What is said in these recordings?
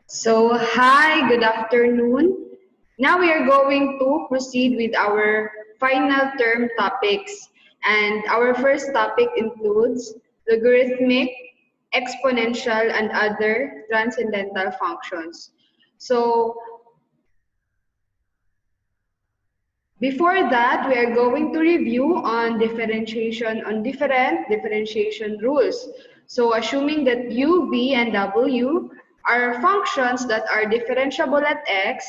So, hi, good afternoon. Now we are going to proceed with our final term topics. And our first topic includes logarithmic, exponential, and other transcendental functions. So, before that, we are going to review on differentiation on different differentiation rules. So assuming that u, v, and w are functions that are differentiable at x,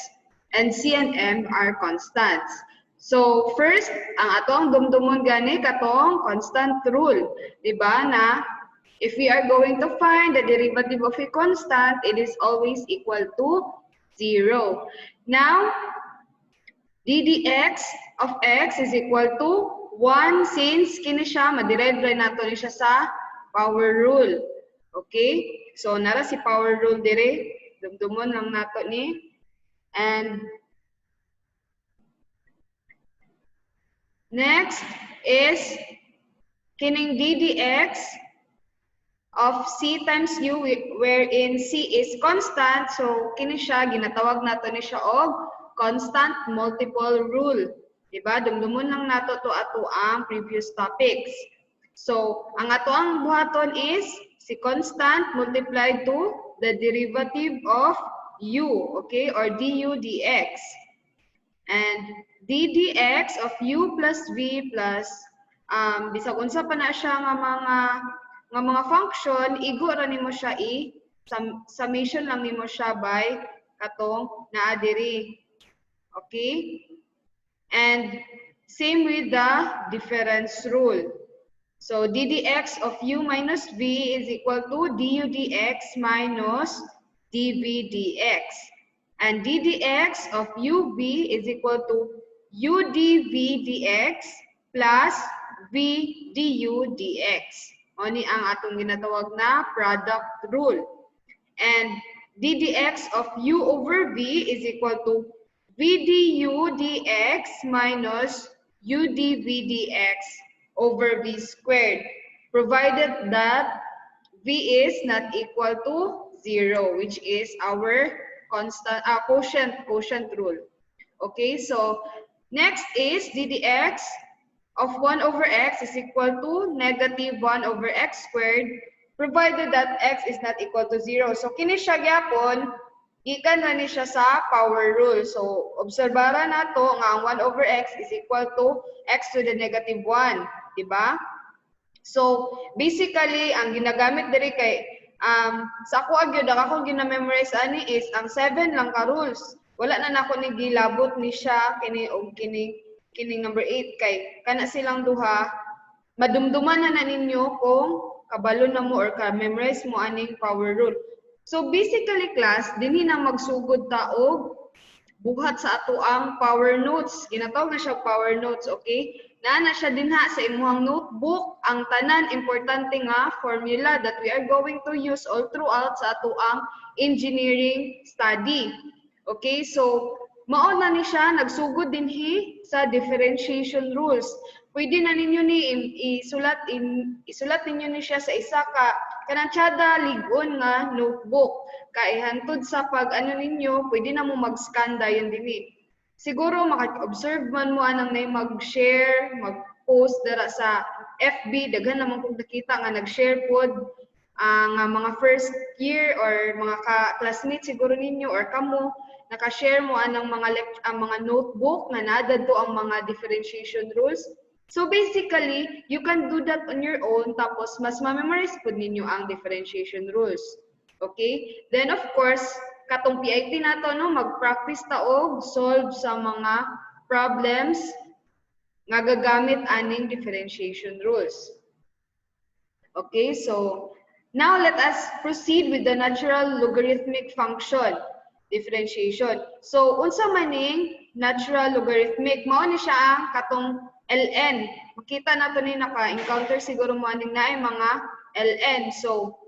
and c and m are constants. So first, ang atong dumdumon gani katong constant rule, di ba na if we are going to find the derivative of a constant, it is always equal to 0. Now, ddx of x is equal to 1 since kini siya, maderive nato ni siya sa power rule. Okay? So, nara si power rule dire. Dumdumon lang nato ni. And next is kining ddx of c times u wherein c is constant. So, kini siya, ginatawag nato ni siya og constant multiple rule. Diba? Dumdumon lang nato to ato ang previous topics. So, ang ato ang buhaton is si constant multiplied to the derivative of u, okay? Or du dx. And ddx of u plus v plus bisag unsa pa na siya nga mga function, igo ra nimo siya summation lang nimo siya by katong naa diri. Okay? And same with the difference rule. So ddx of u minus v is equal to du dx minus dv dx. And ddx of uv is equal to u dv dx plus v du dx. Oni ang atong ginatawag na product rule. And ddx of u over v is equal to v du dx minus u dv dx over v squared, provided that v is not equal to 0, which is our constant quotient rule. Okay, so next is ddx of 1 over x is equal to negative 1 over x squared, provided that x is not equal to 0. So kini siya gyapon gikan na ni siya sa power rule. So, obserbara na to nga ang 1 over x is equal to x to the negative 1. Diba? So, basically, ang ginagamit diri kay, sa ako agyod, ang akong ginamemorize ani is ang 7 lang ka rules. Wala na nako ni gilabot ni siya, kini number 8 kay, kana silang duha, madumduman na ninyo kung kabalo na mo or ka-memorize mo aning power rule. So basically class, dinhi na magsugod ta og buhat sa ato ang power notes. Ginatawag na siya power notes, okay? Naa siya dinha sa imuhang notebook ang tanan importante nga formula that we are going to use all throughout sa ato ang engineering study. Okay? So mao na ni siya nagsugod dinhi sa differentiation rules. Pwede na ninyo ni isulat ninyo ni siya sa isa ka kanansyada ligon nga notebook. Kay hantod sa pag ano ninyo, pwede na mo mag-scan dayon dinhi. Siguro maka-observe man mo anang nay mag-share, mag-post dara sa FB, daghan naman kung nakita nga nag-share pod nga mga first year or mga classmates siguro ninyo or kamo naka-share mo anang mga notebook nga nadad to ang mga differentiation rules. So basically, you can do that on your own tapos mas ma-memorize po ninyo ang differentiation rules. Okay? Then of course, katong PIT nato no, mag-practice ta og solve sa mga problems nga gagamit aning differentiation rules. Okay? So now let us proceed with the natural logarithmic function differentiation. So unsa maning natural logarithmic? Mao ni siya ang katong ln. Makita nato ni naka-encounter siguro mo aning naay mga ln. So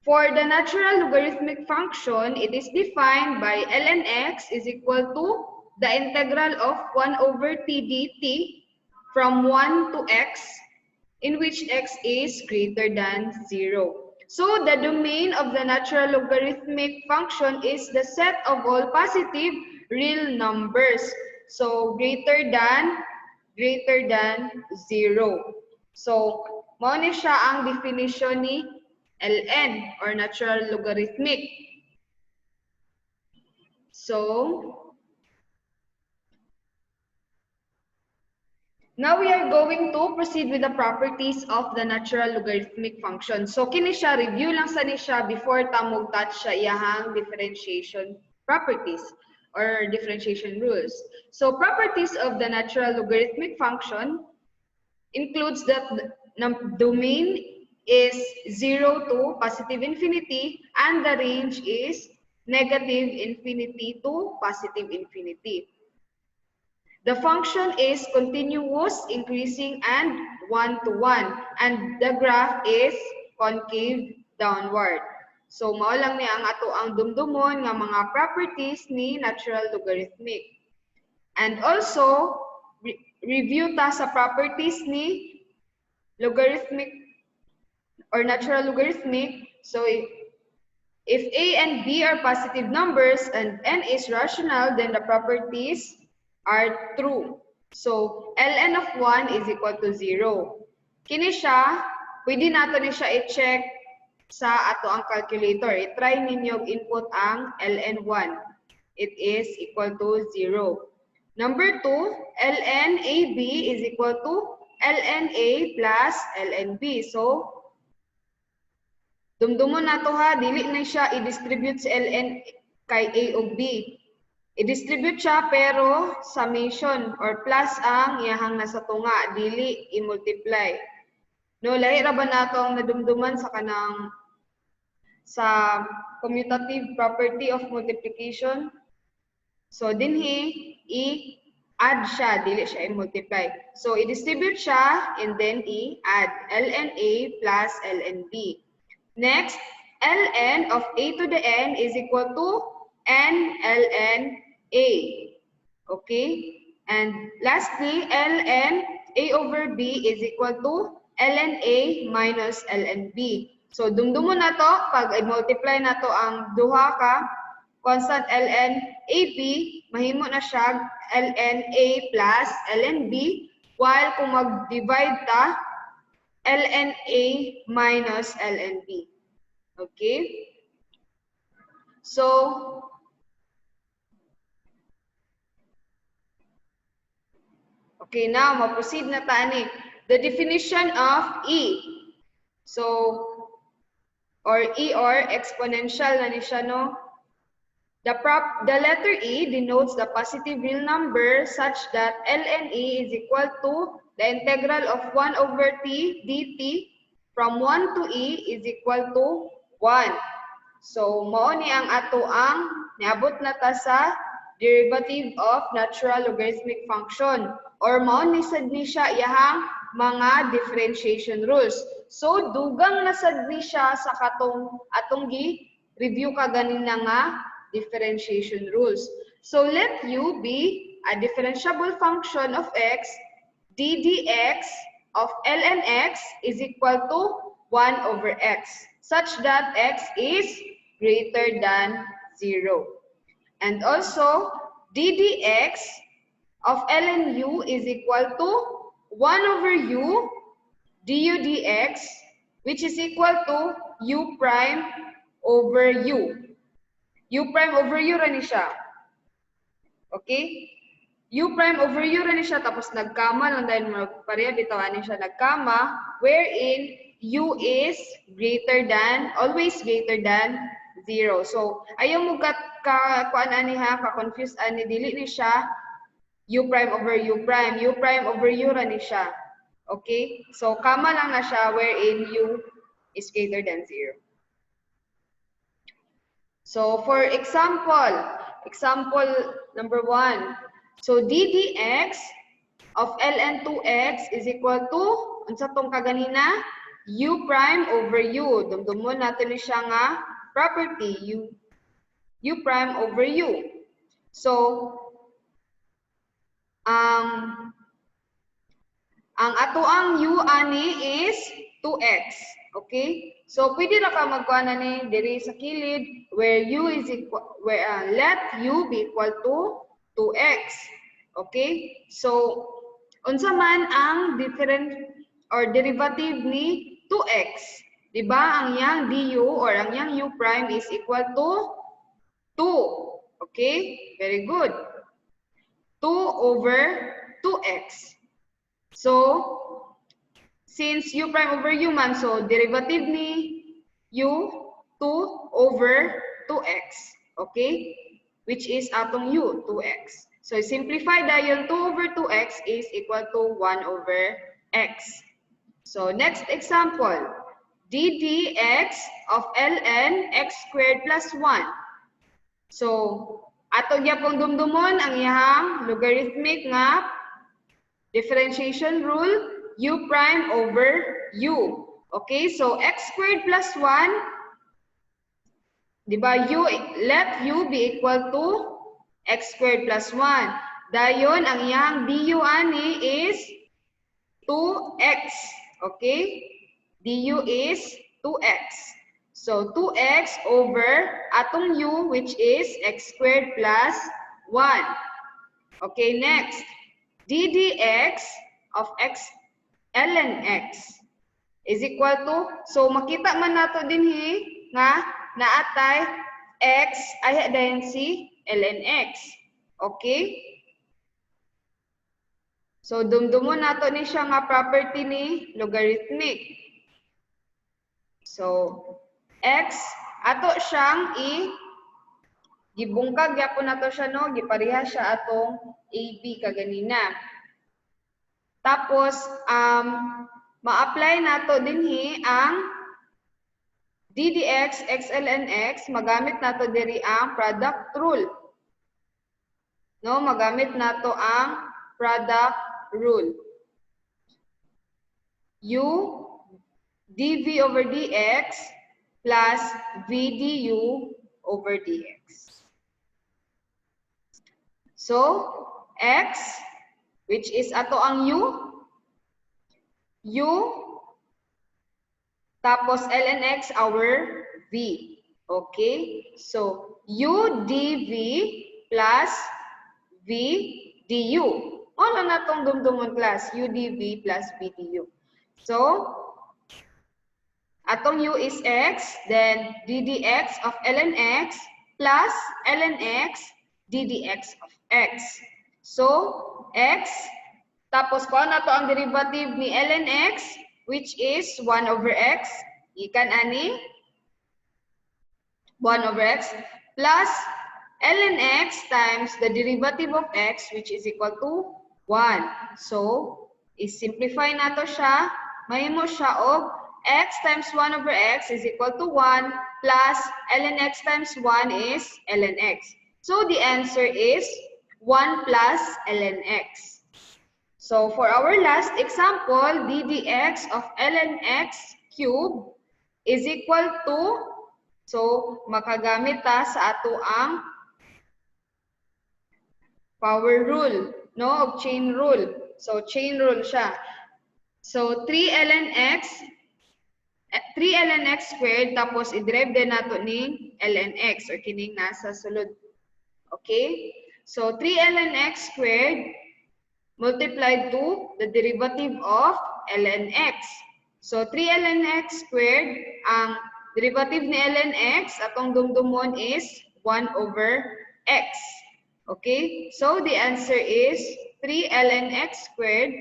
for the natural logarithmic function, it is defined by ln x is equal to the integral of 1 over t dt from 1 to x in which x is greater than 0. So the domain of the natural logarithmic function is the set of all positive real numbers. So greater than 0. So mao ni siya ang definition ni ln or natural logarithmic. So now we are going to proceed with the properties of the natural logarithmic function. So kini siya, review lang sa ni siya before tamog touch siya iyahang differentiation properties or differentiation rules. So properties of the natural logarithmic function includes that the domain is 0 to positive infinity and the range is negative infinity to positive infinity. The function is continuous, increasing, and 1 to 1. And the graph is concave downward. So, mao lang ni ang ato ang dumdumon nga mga properties ni natural logarithmic. And also, review ta sa properties ni logarithmic or natural logarithmic. So, if a and b are positive numbers and n is rational, then the properties are true. So, ln of 1 is equal to 0. Kini siya, pwede nato ni siya i-check sa ato ang calculator. I-try ninyo input ang ln1. It is equal to 0. Number 2, ln AB is equal to ln A plus ln B. So, dumdumon nato ha, dili na siya i-distribute sa ln kay A o B. I-distribute siya pero summation or plus ang iyahang nasa tunga, dili i-multiply. No, lahi ra ba nato ang nadumduman sa kanang sa commutative property of multiplication? So dinhi i-add siya, dili siya i-multiply. So i-distribute siya and then i-add ln A plus ln B. Next, ln of A to the n is equal to n ln A. Okay? And lastly, ln A over B is equal to ln A minus ln B. So, dumdumon na to, pag i-multiply na to ang duha ka constant ln AB, mahimo na siya ln A plus ln B, while kung mag-divide ta, ln A minus ln B. Okay? So, okay, now, ma-proceed na tani. The definition of E. So, or E or exponential na ni siya, no? The letter E denotes the positive real number such that ln E is equal to the integral of 1 over t dt from 1 to E is equal to 1. So, mao ni ang ato ang niabot na ta sa derivative of natural logarithmic function. Or mao ni sad ni siya iyahang mga differentiation rules. So dugang na sad ni siya sa atong gi-review ka ganina nga differentiation rules. So let u be a differentiable function of x, d dx of ln x is equal to 1 over x, such that x is greater than 0. And also, d dx of ln u is equal to 1 over u du dx, which is equal to u prime over u. U prime over u rin siya. Okay? U prime over u rin siya, tapos nagkama lang dahil pareha bitawanin siya nagkama, wherein u is greater than, always greater than 0. So, ayaw mo kuan ani ha, ka-confuse ani, dili ni siya u prime over u prime. U prime over u ra ni siya. Okay? So, kama lang na siya wherein u is greater than 0. So, for example number 1. So, d dx of ln 2x is equal to, unsa tong kaganina? U prime over u. Dumdumon natin ni siya nga property, u prime over u. So, ang ato ang u ani is 2x. Okay? So pwede ra ka magkuha na ni diri sa kilid where u is equal let u be equal to 2x. Okay? So unsa man ang different or derivative ni 2x? Di ba ang yang du or ang yang u prime is equal to 2. Okay? Very good. 2 over 2x. So, since u prime over u man, so derivative ni u 2 over 2x. Okay? Which is atong u, 2x. So, simplify dayon 2 over 2x is equal to 1 over x. So, next example. d dx of ln x squared plus 1. So, ato gyapon dumdumon ang iyang logarithmic nga differentiation rule, u prime over u. Okay, so x squared plus 1, di ba, let u be equal to x squared plus 1. Dayon, ang iyang du ani is 2x. Okay, du is 2x. So, 2x over atong u, which is x squared plus 1. Okay, next. d dx of x ln x is equal to, so makita man nato dinhi nga naatay x ay dayon si ln x. Okay? So dumdumon nato ni siya nga property ni logarithmic. So x ato siyang gibungkag gyapon nato siya no, gipareha siya atong AB kaganina. Tapos ma-apply nato dinhi ang d dx x ln x, magamit nato diri ang product rule. No, magamit nato ang product rule. U dv over dx plus v du over dx. So, x, which is ato ang u, tapos ln x our v. Okay? So, u dv plus v du. Ano na itong dumdumon class? u dv plus v du. So, atong u is x, then d dx of ln x plus ln x d dx of x. So, x, tapos kung ano to ang derivative ni ln x, which is 1 over x, ikan ani, 1 over x, plus ln x times the derivative of x, which is equal to 1. So, is-simplify nato siya, mahimo siya og x times 1 over x is equal to 1, plus ln x times 1 is ln x. So, the answer is 1 plus ln x. So, for our last example, d dx of ln x cube is equal to, so, makagamit ta sa ato ang power rule, no? Of chain rule. So, chain rule siya. So, 3 ln x squared, tapos i-derive din nato ni ln x, or kining nasa sulod. Okay? So, 3 ln x squared multiplied to the derivative of ln x. So, 3 ln x squared, ang derivative ni ln x, atong dumdumon is 1 over x. Okay? So, the answer is 3 ln x squared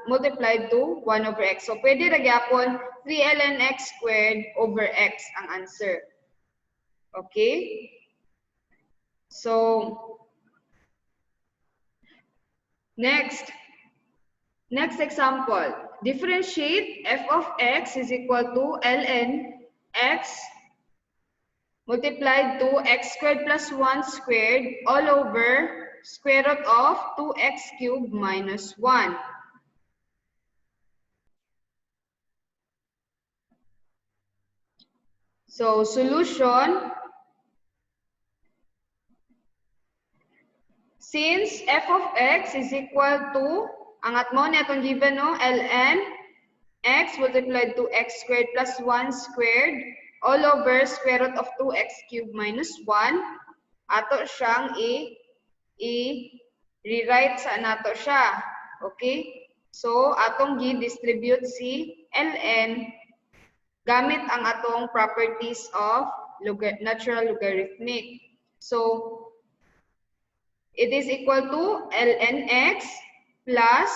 multiplied to 1 over x. So, pwede ra gyapon 3 ln x squared over x ang answer. Okay? So, next example. Differentiate f of x is equal to ln x multiplied to x squared plus 1 squared all over square root of 2x cubed minus 1. So, solution. Since f of x is equal to, ang atmo na itong given, no? ln x multiplied to x squared plus 1 squared all over square root of 2x cubed minus 1. Ato siyang i-rewrite sa nato siya. Okay? So, atong gi-distribute si ln gamit ang atong properties of natural logarithmic. So, it is equal to ln x plus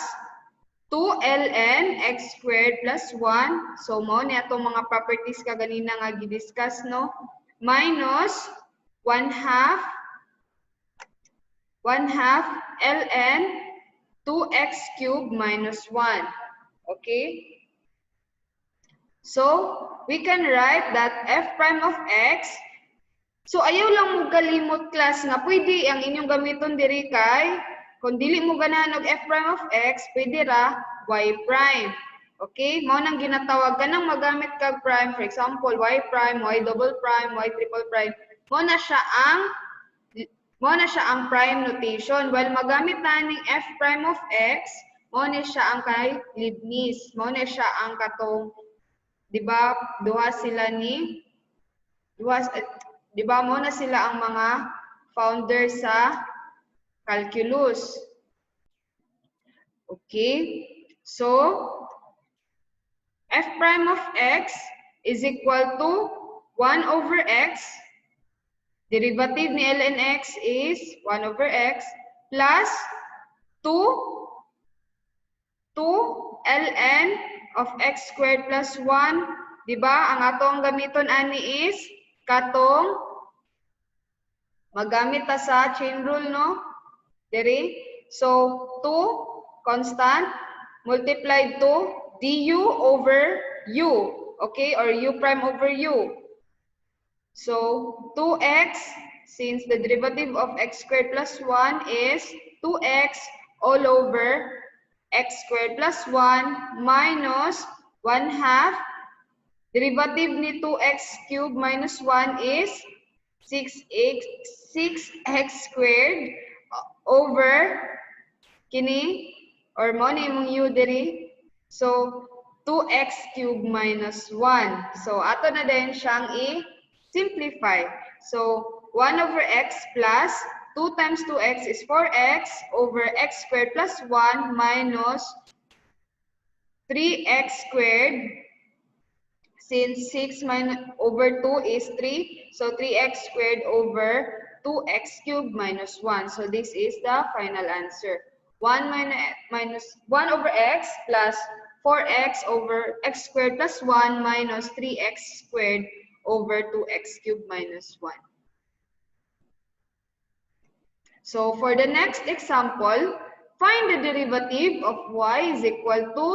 2 ln x squared plus 1. So, mo ni atong mga properties ka ganina nga gi-discuss, no? Minus 1/2 ln 2x cubed minus 1. Okay? So, we can write that f prime of x. So, ayaw lang mo kalimot class nga pwede ang inyong gamiton diri kay kung dili mo ganahan og f prime of x, pwede ra y prime. Okay? Mao nang ginatawag kanang magamit kag prime, for example, y prime, y double prime, y triple prime. Mao na siya ang prime notation. While magamit na ning f prime of x, mao ni siya ang kay Leibniz. Mao ni siya ang katong, di ba, duha mo na sila ang mga founder sa calculus. Okay? So, f prime of x is equal to 1 over x. Derivative ni ln x is 1 over x plus 2 ln of x squared plus 1. Diba? Ang atong gamiton ani is katong magamit ta sa chain rule, no? Diri. So, 2 constant multiplied to du over u. Okay? Or u prime over u. So, 2x, since the derivative of x squared plus 1 is 2x all over x squared plus 1 minus 1/2. Derivative ni 2x cubed minus 1 is 6x squared over kini, or mo ni mong u diri. So, 2x cubed minus 1. So, ato na din siyang simplify. So, 1 over x plus 2 times 2x is 4x over x squared plus 1 minus 3x squared. Since 6 over 2 is 3, so 3x squared over 2x cubed minus 1. So, this is the final answer. 1 over x plus 4x over x squared plus 1 minus 3x squared over 2x cubed minus 1. So, for the next example, find the derivative of y is equal to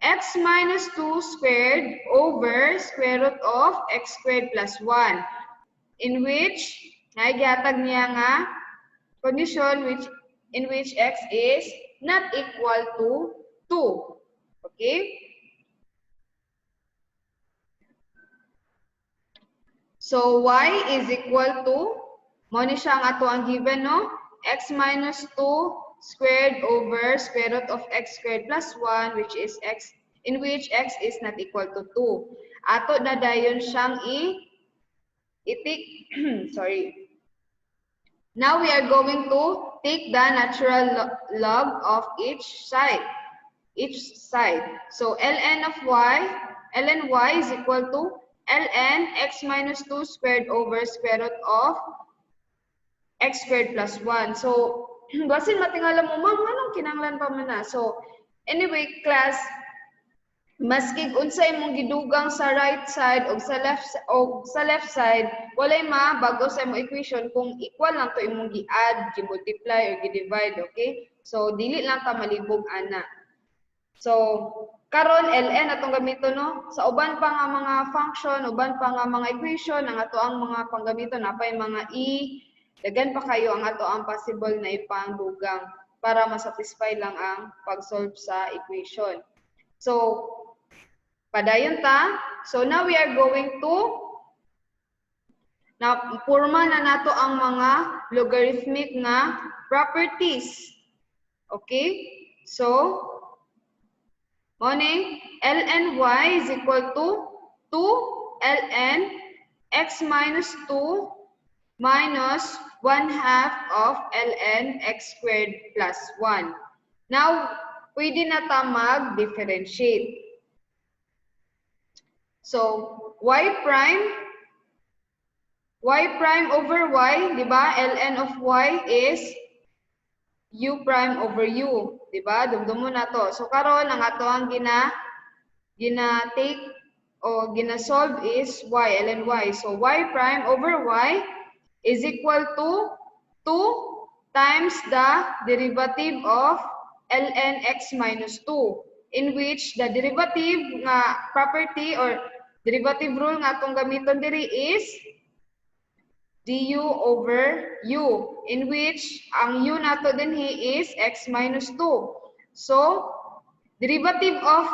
x minus 2 squared over square root of x squared plus 1, in which, nagihatag niya nga condition in which x is not equal to 2. Okay? So, y is equal to, mo ni siya ang ato ang given, no? X minus 2 squared over square root of x squared plus 1, which is x, in which x is not equal to 2. Ato na dayon siyang sorry. Now we are going to take the natural log of each side. So, ln y is equal to ln x minus 2 squared over square root of x squared plus 1. So, basin matingala mo, ma'am, anong kinanglan pa man na? So, anyway, class, maski unsay imong gidugang sa right side o sa left side, walay mabago sa imong equation kung equal lang to imong gi-add, gi-multiply, or gi-divide, okay? So, dili lang ta malibog ana. So, karon ln atong gamito, no? Sa uban pa nga mga function, uban pa nga mga equation, ang ato ang mga panggamito napay mga dagan pa kayo ang ato ang possible na ipangdugang para masatisfy lang ang pag-solve sa equation. So, padayon ta. So, now we are going to purma na nato ang mga logarithmic nga properties. Okay? So, Morning, ln y is equal to 2 ln x minus 2 minus 1/2 of ln x squared plus 1. Now, pwede na ta mag-differentiate. So, y prime over y, di ba? Ln of y is u prime over u, di ba? Dumdumo na to. So, karon ang ato ang gina-take o gina-solve is y, ln y. So, y prime over y is equal to 2 times the derivative of ln x minus 2, in which the derivative nga property or derivative rule nga atong gamiton diri is du over u, in which ang u nato dinhi is x minus 2. So, derivative of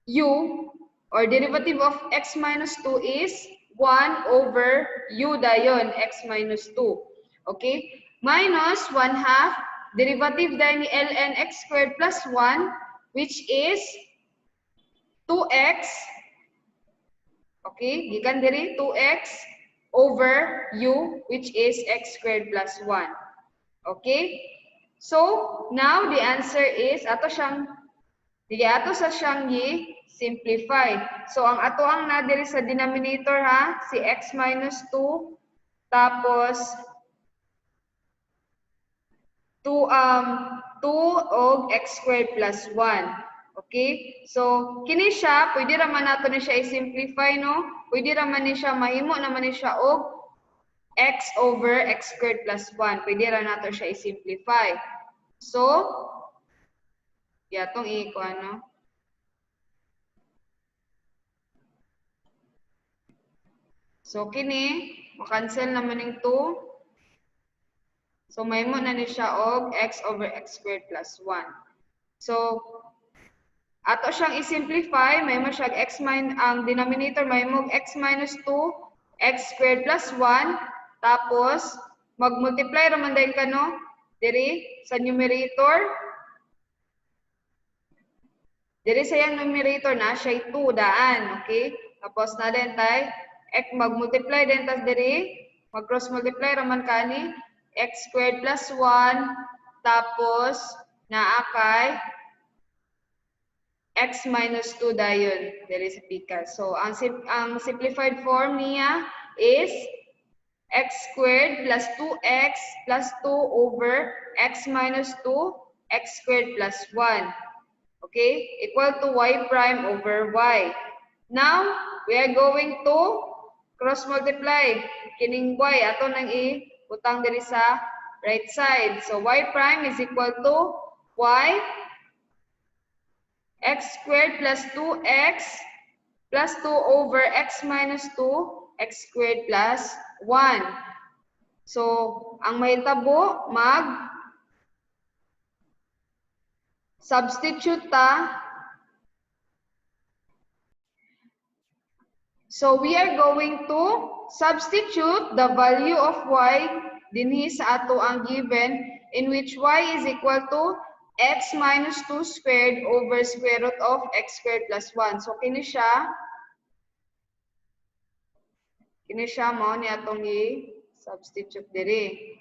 u or derivative of x minus 2 is 1 over u dayon, x minus 2. Okay? Minus 1/2 derivative dayon ni ln x squared plus 1, which is 2x. Okay? Gikan diri 2x over u, which is x squared plus 1. Okay? So, now the answer is ato sa siyang simplify. So, ang ato ang na diri sa denominator ha, si x minus 2, tapos 2 og x squared plus 1. Okay? So, kini siya, pwede raman nato ni siya i-simplify, no? Pwede raman ni siya, mahimo naman ni siya og x over x squared plus 1. Pwede raman nato siya i-simplify. So, yatong i-ano. So, kini, makancel naman yung 2. So, mahimo na ni siya og x over x squared plus 1. So, ato siyang i-simplify, mahimo siya ang denominator, mahimo x minus 2, x squared plus 1, tapos, mag-multiply raman din ka, no? Diri, sa numerator. Diri sa yung numerator na, siya 2 daan, okay? Tapos, na din tayo, mag-multiply din tas diri, mag-cross multiply raman kani, x squared plus 1, tapos naakay x minus 2 dayon diri sa pika. So ang simplified form niya is x squared plus 2x plus 2 over x minus 2 x squared plus 1. Okay? Equal to y prime over y. Now, we are going to cross multiply. Kining y, ato nang utang diri sa right side. So, y prime is equal to y x squared plus 2x plus 2 over x minus 2 x squared plus 1. So, ang mahitabo, substitute ta. So, we are going to substitute the value of y dinhi sa ato ang given, in which y is equal to x minus 2 squared over square root of x squared plus 1. So, kini siya mao ni atong i-substitute diri.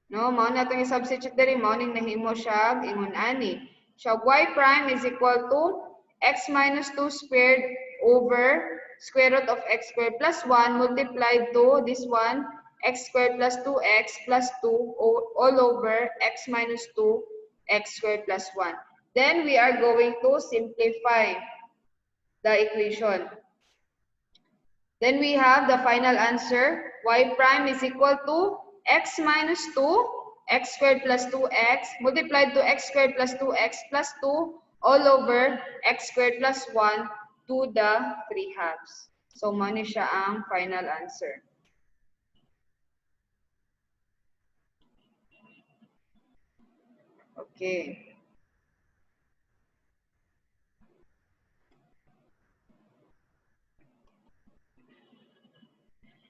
No, mao na itong i-substitute diri, mao ning nahimo siya ingon ani. So, y prime is equal to x minus 2 squared over square root of x squared plus 1 multiplied to this one, x squared plus 2x plus 2 all over x minus 2 x squared plus 1. Then, we are going to simplify the equation. Then, we have the final answer. Y prime is equal to x minus 2, x squared plus 2x, multiplied to x squared plus 2x plus 2, all over x squared plus 1 to the 3/2. So, mani siya ang final answer. Okay.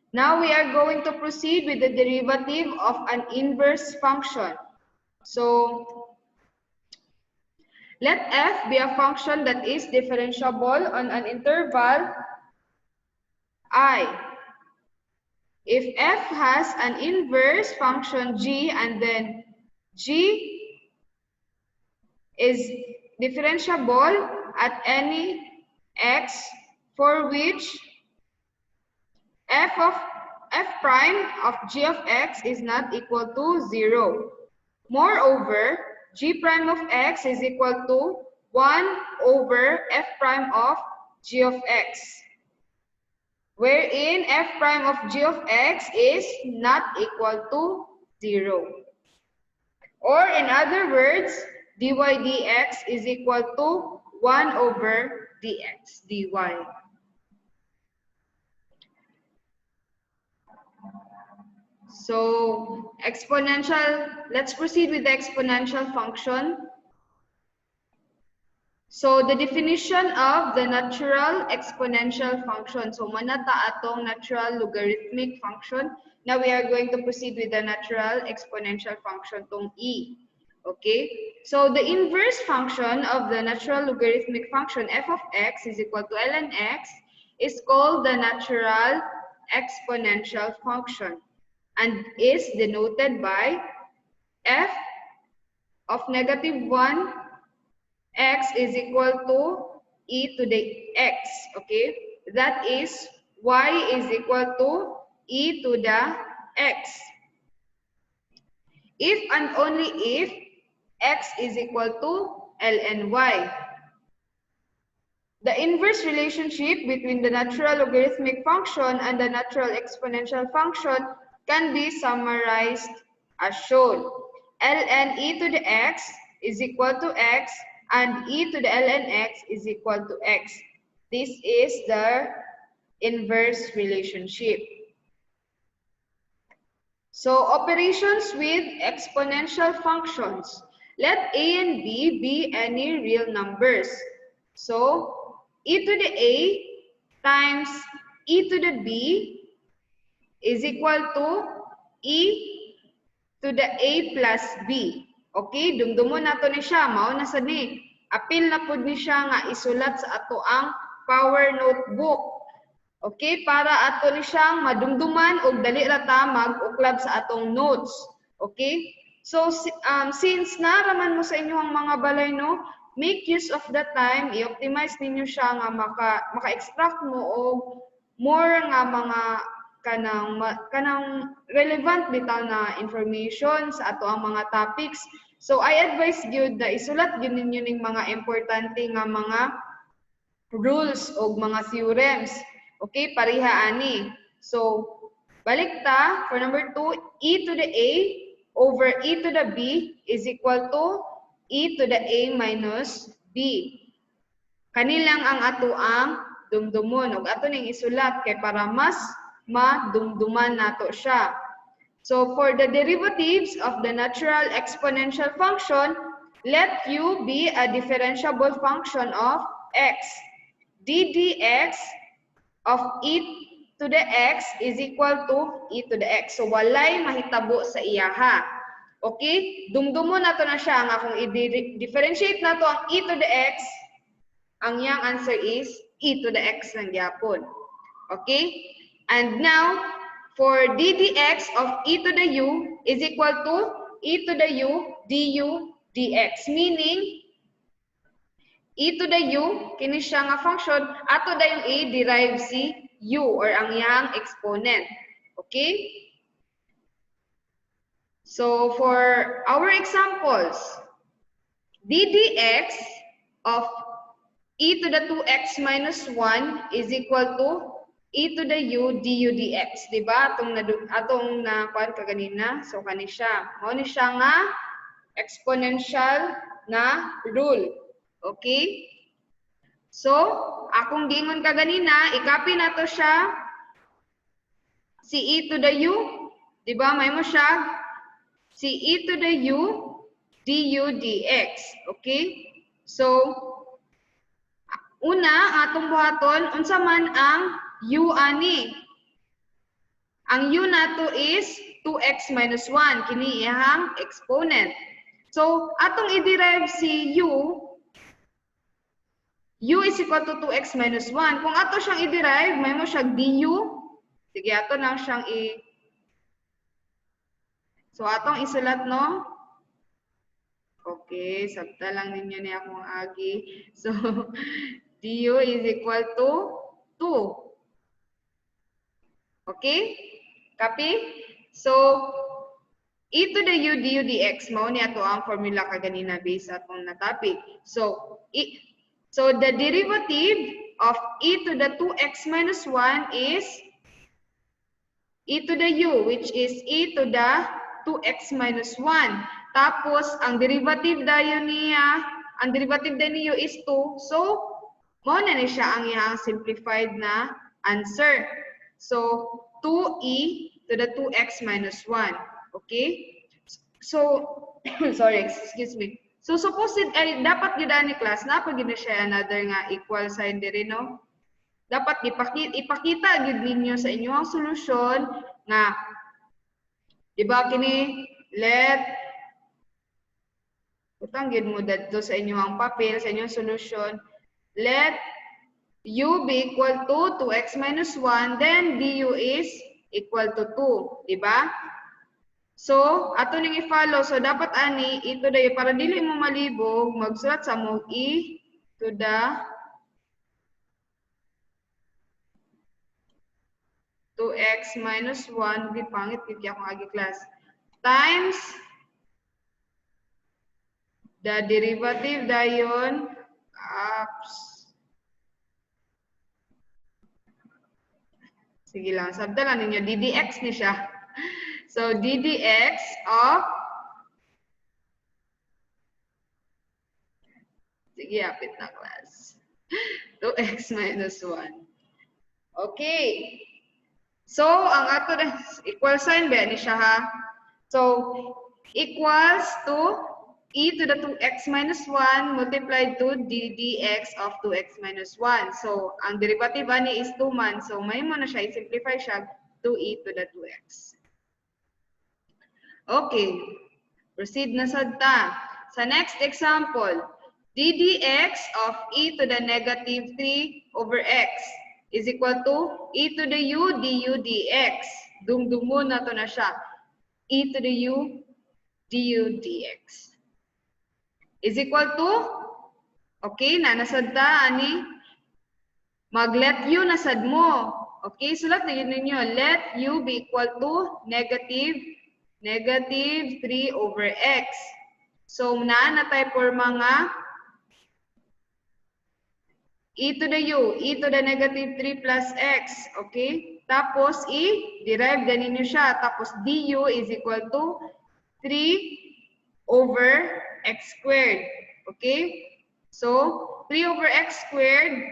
Now we are going to proceed with the derivative of an inverse function. So, Let f be a function that is differentiable on an interval I. If f has an inverse function g and then g is differentiable at any x for which f prime of g of x is not equal to 0. Moreover, g prime of x is equal to 1 over f prime of g of x, wherein f prime of g of x is not equal to 0. Or in other words, dy dx is equal to 1 over dx dy. So exponential, let's proceed with the exponential function. So the definition of the natural exponential function. So manata atong natural logarithmic function. Now we are going to proceed with the natural exponential function, tong e. Okay, so the inverse function of the natural logarithmic function f of x is equal to ln x is called the natural exponential function and is denoted by f of -1 x is equal to e to the x, okay? That is y is equal to e to the x. If and only if x is equal to ln y. The inverse relationship between the natural logarithmic function and the natural exponential function can be summarized as shown. Ln e to the x is equal to x and e to the ln x is equal to x. This is the inverse relationship. So operations with exponential functions. Let a and b be any real numbers. So e to the a times e to the b is equal to e to the a plus b. Okay, dumdumon nato ni siya, mao na sad ni. Apil na pud ni siya nga isulat sa ato ang power notebook. Okay, para ato ni siyang madumduman og dali ra ta mag-uklab sa atong notes. Okay? So since naraman mo sa inyong mga balay no, make use of the time, i-optimize ninyo siya nga maka-extract mo og more nga mga kanang relevant bitaw na information sa ato ang mga topics. So I advise gyud na isulat gyud ninyo ning mga importante nga mga rules o mga theorems. Okay, pareha ani. So balik ta for number 2, e to the a over e to the b is equal to e to the a minus b. Kanilang ang ato ang dumdumon ug ato ning isulat kay para mas madumduman nato siya. So for the derivatives of the natural exponential function, let u be a differentiable function of x. d dx of e to the x is equal to e to the x. So walay mahitabo sa iyaha. Okay? Dumdumon nato na siya nga kung i-differentiate nato ang e to the x, ang yang answer is e to the x ng gyapon. Okay? And now, for d dx of e to the u is equal to e to the u du dx. Meaning, e to the u, kini siya nga function, ato da yung a derive si u or ang yang exponent. Okay? So for our examples, d dx of e to the 2x minus 1 is equal to e to the u du dx. Diba? Atong na kuan kaganina. So kani siya. Mao ni siya nga exponential na rule. Okay? So, akong gingon ka ganina, i-copy na to siya. Si e to the u, di ba? May mo siya. Si e to the u, du dx. Okay? So, una, atong buhaton, unsa man ang u ani. Ang u nato is 2x minus 1. Kini iyang exponent. So, atong i-derive si u, u is equal to 2x minus 1. Kung ato siyang i-derive, may mo siyang du. Sige, ato lang siyang So, atong isulat, no? Okay, sabta lang ninyo niya akong agi. So, du is equal to 2. Okay? Copy? So, e to the u du dx, mao ni ato ang formula kaganina based atong na topic. So, so the derivative of e to the 2x minus 1 is e to the u, which is e to the 2x minus 1. Tapos, ang derivative dayon niya, ang derivative din niyo is 2. So, mo na ni siya ang iyang simplified na answer. So, 2e to the 2x minus 1. Okay? So, sorry, excuse me. So, suppose ay dapat gid ani class na pag gid siya another nga equal sign diri, no? Dapat ipakita gid ninyo sa inyong solusyon nga di ba kini let utang gid mo dadto sa inyong papel sa inyong solusyon, let u be equal to 2x minus 1, then du is equal to 2, di ba? So, ato ning i-follow. So, dapat ani, ito dayo, para dili mo malibog, magsulat sa mo e to the 2x minus 1, di pangit, kaya akong agi class, times the derivative dayon, sige lang, sabda lang ninyo, ddx ni siya. So, ddx of, sige, apit na class, 2x minus 1. Okay. So, ang ato na equal sign ba ni siya ha? So, equals to e to the 2x minus 1 multiplied to ddx of 2x minus 1. So, ang derivative ani is 2 man. So, may mo na siya, i-simplify siya to e to the 2x. Okay. Proceed na sad ta. Sa next example, ddx of e to the negative 3 over x is equal to e to the u du dx. Dumdumo na to na siya. E to the u du dx is equal to, okay, nasad ta, ani? Mag-let u nasad mo. Okay, sulat na yun ninyo. Let u be equal to negative 3 over x. So, na tayo for mga e to the u, e to the negative 3 plus x, okay? Tapos, i-derive ganin nyo siya. Tapos, du is equal to 3 over x squared, okay? So, 3 over x squared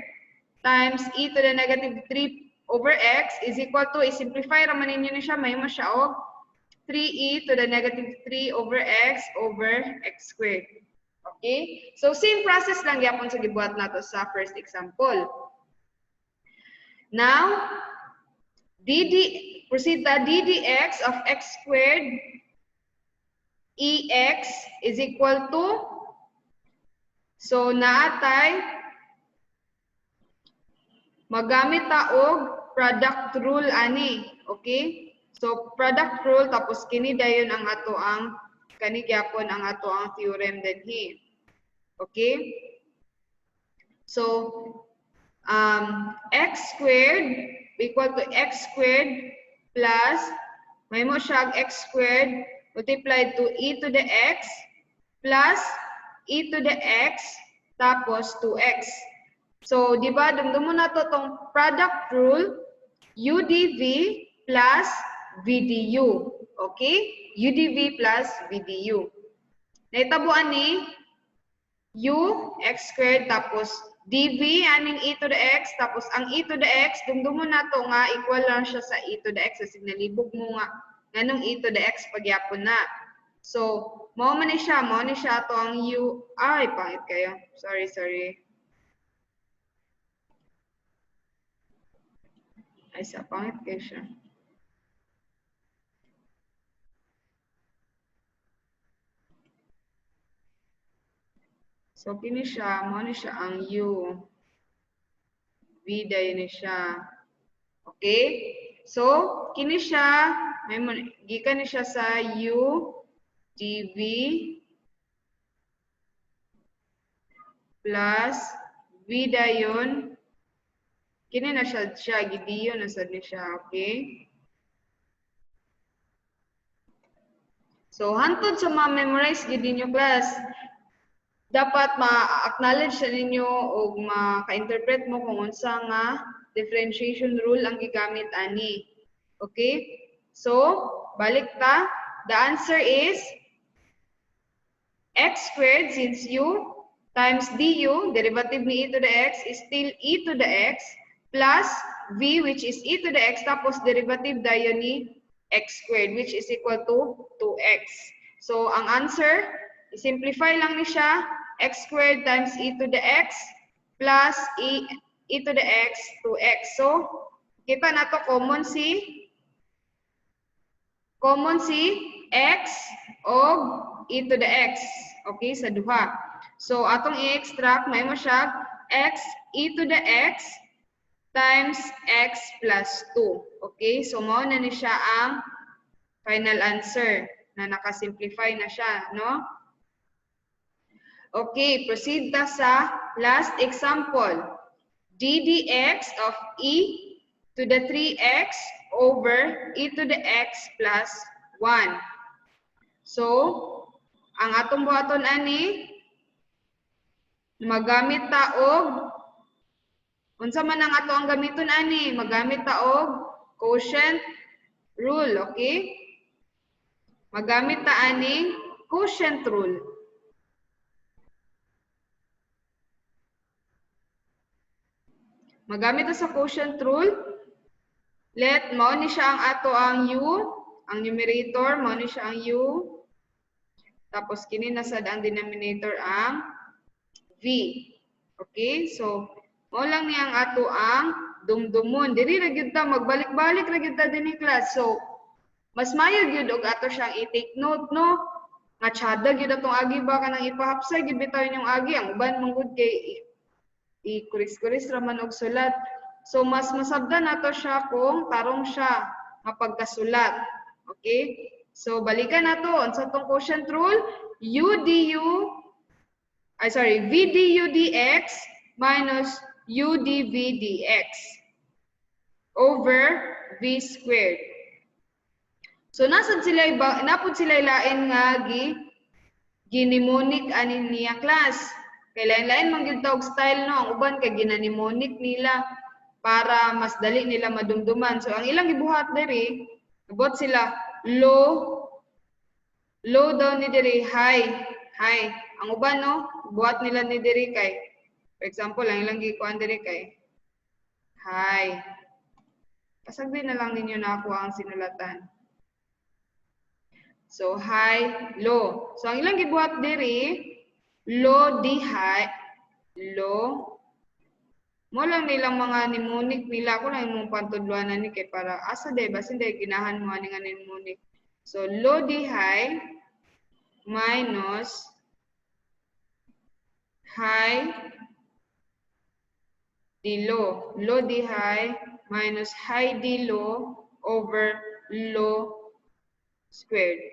times e to the negative 3 over x is equal to, i-simplify raman ninyo na siya, may mo siya, 3e to the negative 3 over x squared. Okay? So, same process lang yapon sa gibuhat nato sa first example. Now, proceed ta ddx of x squared ex is equal to, so naatay, magamit ta og product rule ani. Okay? So, product rule, tapos kini dayon ang ato ang, kani gyapon ang ato ang theorem dinhi. Okay? So, x squared equal to x squared plus, may mo siya x squared multiplied to e to the x plus e to the x tapos 2x. So, di ba, dumdumo na to tong product rule, udv plus vdu. Okay? udv plus vdu. Naitabuan ni u x squared tapos dv aning e to the x tapos ang e to the x dumdumo na to nga equal lang siya sa e to the x kasi nalibog mo nga nganong e to the x pagyapon na. So, mao ni siya ato ang u, ay pangit kayo. Sorry. Ay sa pangit kayo siya. So, kini siya, mao ni siya ang u. V dayon ni siya. Okay? So, kini siya, gikan ni siya sa U dV plus V dayon. Kini na siya gidiyo na sad ni siya, okay? So, hantod sa ma-memorize gid ninyo class, dapat ma-acknowledge sa ninyo o maka-interpret mo kung unsa nga differentiation rule ang gigamit ani. Okay? So, balik ta. The answer is x squared since u times du, derivative ni e to the x is still e to the x plus v which is e to the x tapos derivative dayon ni x squared which is equal to 2x. So, ang answer, simplify lang ni siya, x squared times e to the x plus e to the x, 2x. So, kita na to common si x og e to the x. Okay, sa duha. So, atong i-extract, may mo siya x e to the x times x plus 2. Okay, so mao na ni siya ang final answer na nakasimplify na siya, no? Okay, proceed ta sa last example. d dx of e to the 3x over e to the x plus 1. So, ang atong buhaton ani, magamit ta og unsa man ang ato ang gamiton ani, magamit ta og quotient rule, okay? Magamit ta aning quotient rule. Magamit ta sa quotient rule. Let mao ni siya ang ato ang u, ang numerator mao ni siya ang u. Tapos kini na sad ang denominator ang v. Okay? So mao lang ni ang ato ang dumdumon. Diri ra gyud ta magbalik-balik ra gyud ta dinhi class. So mas mayo gyud og ato siyang i-take note, no? Nga tsada gyud atong agi ba kanang ipahapsay gyud bitaw inyong agi ang uban manggod kay i-kuris-kuris ra man og sulat. So mas masabdan nato siya kung tarong siya nga pagkasulat. Okay? So balikan nato unsa tong quotient rule? V du dx minus u dv dx over v squared. So nasad sila napud sila lain nga ginimonic ani niya class. Kay lain-lain man gyud tawag style, no, ang uban kay ginanimonic nila para mas dali nila madumduman. So ang ilang gibuhat diri, abot sila low daw ni diri, high. Ang uban, no, buhat nila ni diri kay, for example, ang ilang gikuan diri kay high. Pasagdi na lang ninyo na ako ang sinulatan. So high, low. So ang ilang gibuhat diri, low di high, low. Mo lang nilang mga mnemonic nila ko lang imong pantudluanan ni kay para asa day basin day ginahan mo ani nga mnemonic. So low di high minus high di low. Low di high minus high di low over low squared.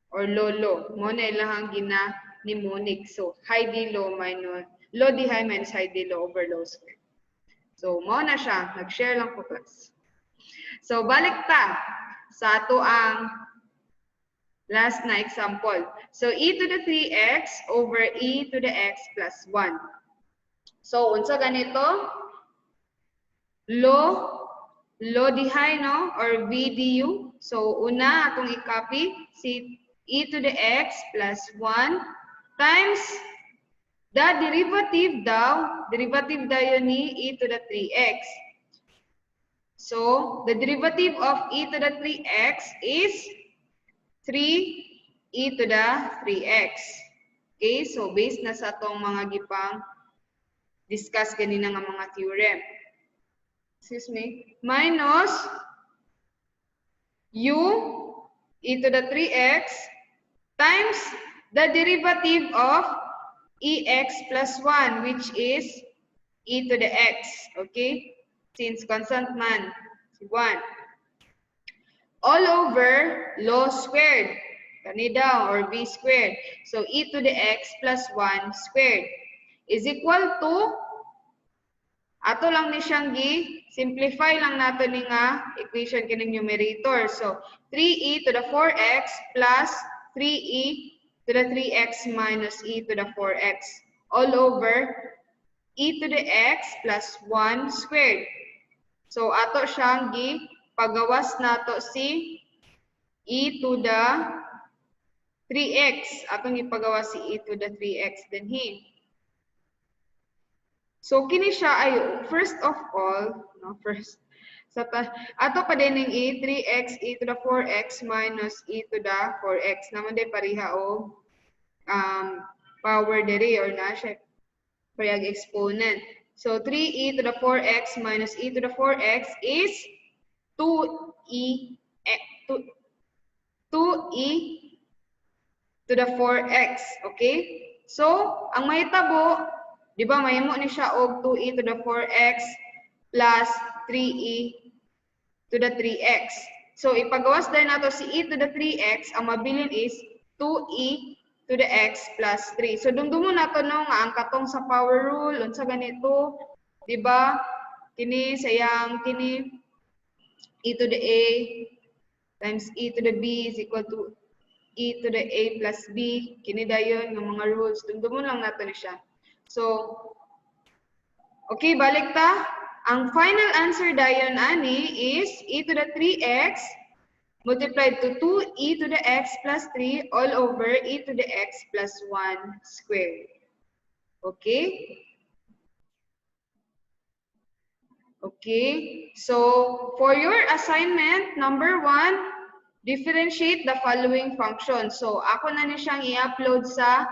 Or low. Mo na ilang gina mnemonic. So high di low minus low di high minus high di low over low squared. So, mao na siya. Nag-share lang po class. So, balik ta sa ato ang last na example. So, e to the 3x over e to the x plus 1. So, unsa ganito? Low di high, no? Or v du. So, una akong i-copy si e to the x plus 1 times the derivative dayon ni e to the 3x. So, the derivative of e to the 3x is 3e to the 3x. Okay, so based na sa itong mga gipang discuss kanina nga mga theorem. Excuse me. Minus u e to the 3x times the derivative of ex plus 1 which is e to the x, okay? Since constant man, 1. All over law squared, kanida, or b squared. So e to the x plus 1 squared is equal to, ato lang ni siyang simplify lang nato ni nga equation kining numerator. So 3e to the 4x plus 3e to the 3x minus e to the 4x all over e to the x plus 1 squared. So ato siyang pagawas nato si e to the 3x. Atong ipagawas si e to the 3x dinhi. So kini siya ay first of all, no, first sa ato pa din ning e 3x e to the 4x minus e to the 4x naman day pareha og power diri or na siya parehag exponent. So 3e to the 4x minus e to the 4x is 2e to the 4x, okay? So ang mahitabo, di ba mahimo ni siya og 2e to the 4x plus 3e to the 3x. So ipagawas din nato si e to the 3x, ang mabilin is 2e to the x plus 3. So dumdumo nato no nga ang katong sa power rule unsa ganito, di ba? Kini sayang kini e to the a times e to the b is equal to e to the a plus b. Kini dayon nga mga rules, dumdumo lang nato ni siya. So okay, balik ta. Ang final answer dayon ani is e to the 3x multiplied to 2e to the x plus 3 all over e to the x plus 1 squared. Okay? Okay. So, for your assignment, number 1, differentiate the following functions. So, ako na ni siyang i-upload sa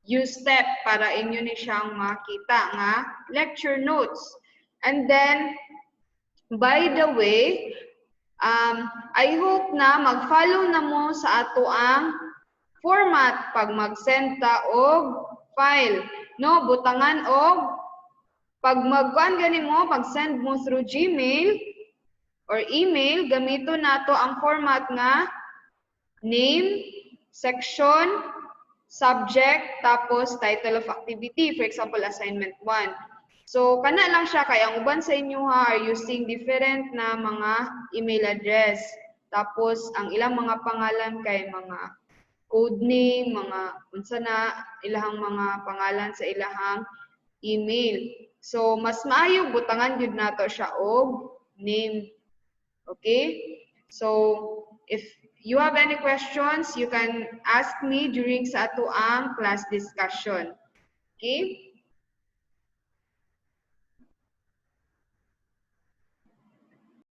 UStep para inyo ni siyang makita nga lecture notes. And then, by the way, I hope na mag-follow na mo sa ato ang format pag mag-send ta og file. No, butangan og pag mag-kuan gani mo, pag-send mo through Gmail or email, gamito nato ang format nga name, section, subject, tapos title of activity. For example, assignment 1. So, kana lang siya, kaya ang uban sa inyo ha, are using different na mga email address. Tapos, ang ilang mga pangalan kay mga code name, mga unsa na ilahang mga pangalan sa ilahang email. So, mas maayo butangan jud nato siya og name. Okay? So, if you have any questions, you can ask me during sa ato ang class discussion. Okay?